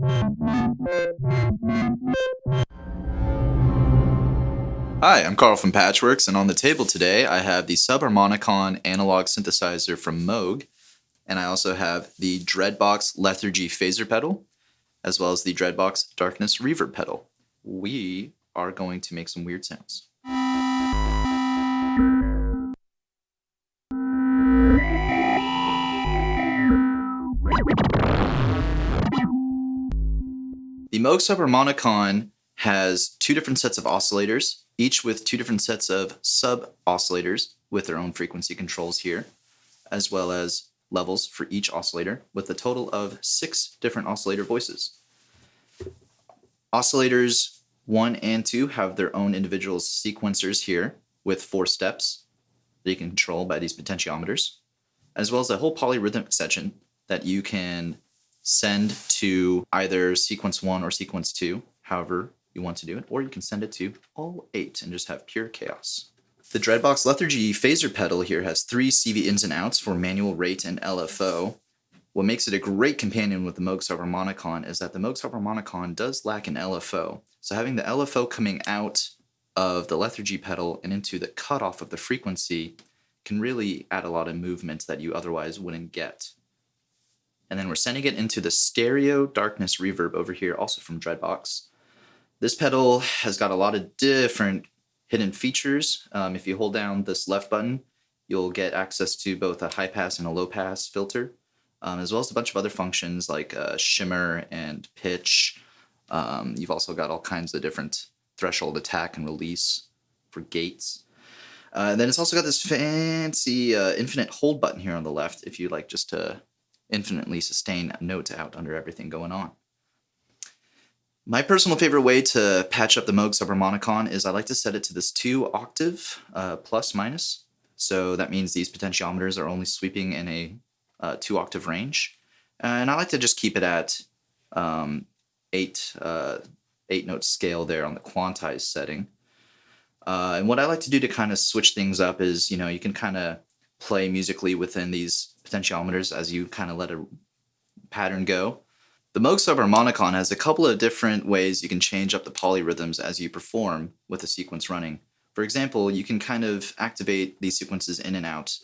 Hi, I'm Karl from Patchwerks, and on the table today I have the Subharmonicon analog synthesizer from Moog, and I also have the Dreadbox Lethargy phaser pedal, as well as the Dreadbox Darkness reverb pedal. We are going to make some weird sounds. The Moog Subharmonicon has two different sets of oscillators, each with two different sets of sub-oscillators with their own frequency controls here, as well as levels for each oscillator, with a total of 6 different oscillator voices. Oscillators 1 and 2 have their own individual sequencers here, with 4 steps that you can control by these potentiometers, as well as a whole polyrhythmic section that you can send to either sequence 1 or sequence 2, however you want to do it, or you can send it to all 8 and just have pure chaos. The Dreadbox Lethargy phaser pedal here has 3 CV ins and outs for manual rate and LFO. What makes it a great companion with the Moog Subharmonicon is that the Moog Subharmonicon does lack an LFO, so having the LFO coming out of the Lethargy pedal and into the cutoff of the frequency can really add a lot of movement that you otherwise wouldn't get. And then we're sending it into the stereo darkness reverb over here, also from Dreadbox. This pedal has got a lot of different hidden features. If you hold down this left button, you'll get access to both a high pass and a low pass filter, as well as a bunch of other functions like shimmer and pitch. You've also got all kinds of different threshold attack and release for gates. And then it's also got this fancy infinite hold button here on the left if you like just to infinitely sustain a note out under everything going on. My personal favorite way to patch up the Moog Subharmonicon is I like to set it to this 2 octave plus minus. So that means these potentiometers are only sweeping in a 2 octave range. And I like to just keep it at 8 note scale there on the quantized setting. And what I like to do to kind of switch things up is, you can kind of play musically within these potentiometers as you kind of let a pattern go. The Moog Subharmonicon has a couple of different ways you can change up the polyrhythms as you perform with a sequence running. For example, you can kind of activate these sequences in and out,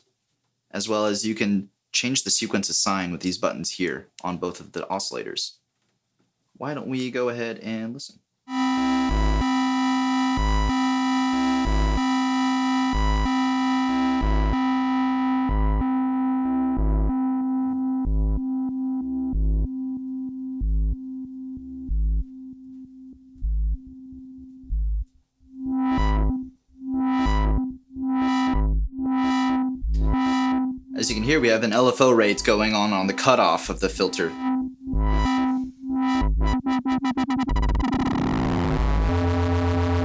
as well as you can change the sequence assign with these buttons here on both of the oscillators. Why don't we go ahead and listen? As you can hear, we have an LFO rate going on the cutoff of the filter.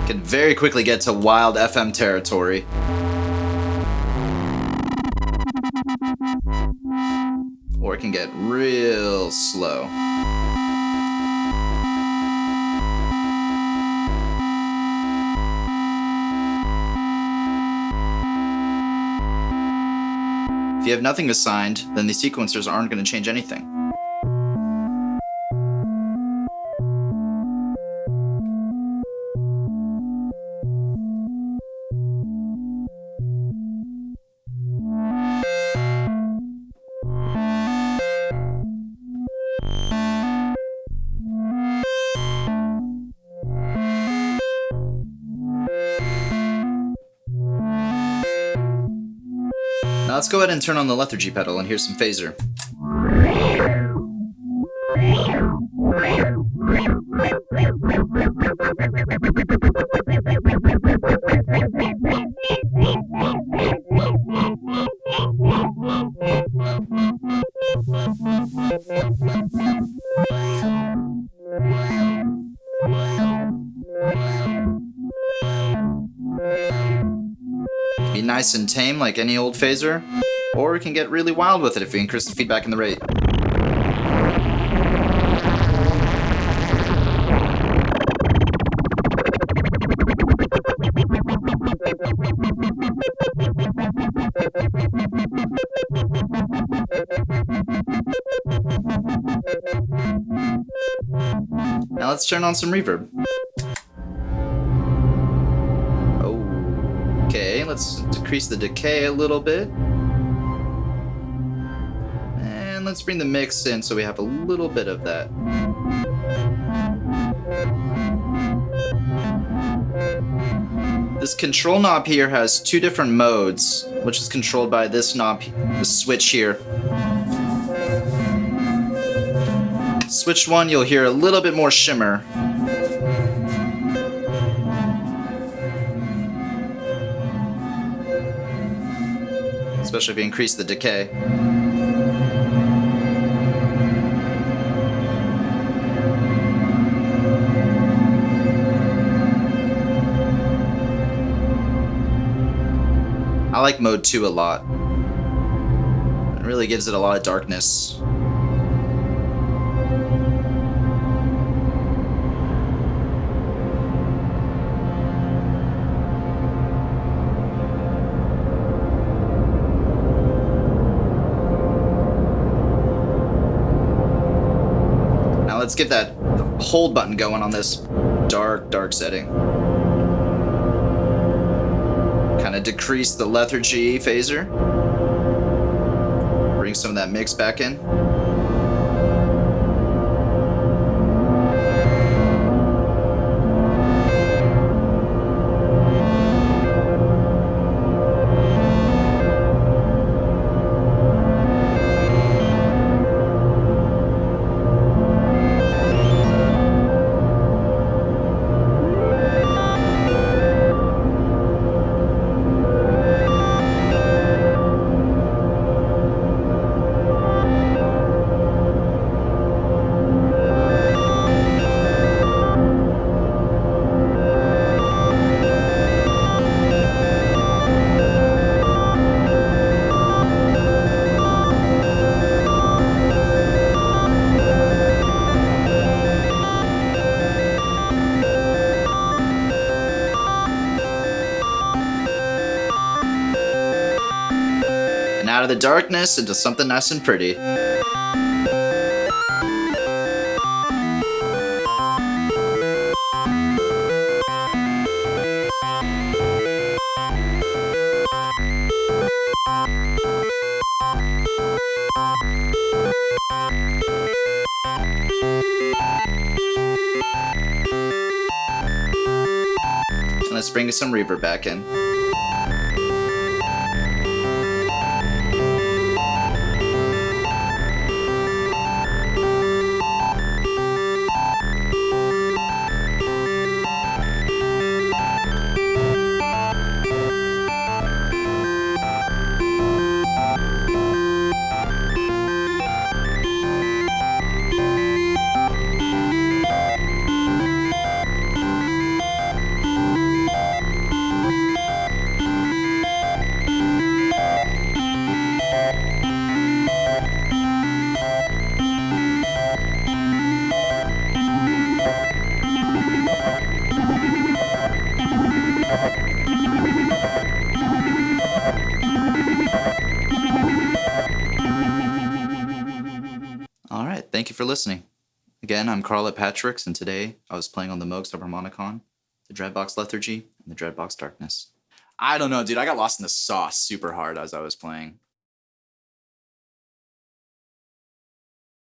Can very quickly get to wild FM territory. Or it can get real slow. If you have nothing assigned, then the sequencers aren't going to change anything. Now let's go ahead and turn on the Lethargy pedal and here's some phaser. Be nice and tame like any old phaser, or we can get really wild with it if we increase the feedback and the rate. Now let's turn on some reverb. Okay, let's decrease the decay a little bit. And let's bring the mix in so we have a little bit of that. This control knob here has two different modes, which is controlled by this knob, the switch here. Switch 1, you'll hear a little bit more shimmer. Especially if you increase the decay. I like mode 2 a lot. It really gives it a lot of darkness. Now let's get that hold button going on this dark setting. Kind of decrease the lethargy phaser. Bring some of that mix back in. Out of the darkness into something nice and pretty. And let's bring some reverb back in. All right, thank you for listening. Again, I'm Karl at Patchwerks, and today I was playing on the Moog Subharmonicon, the Dreadbox Lethargy, and the Dreadbox Darkness. I don't know, dude. I got lost in the sauce super hard as I was playing.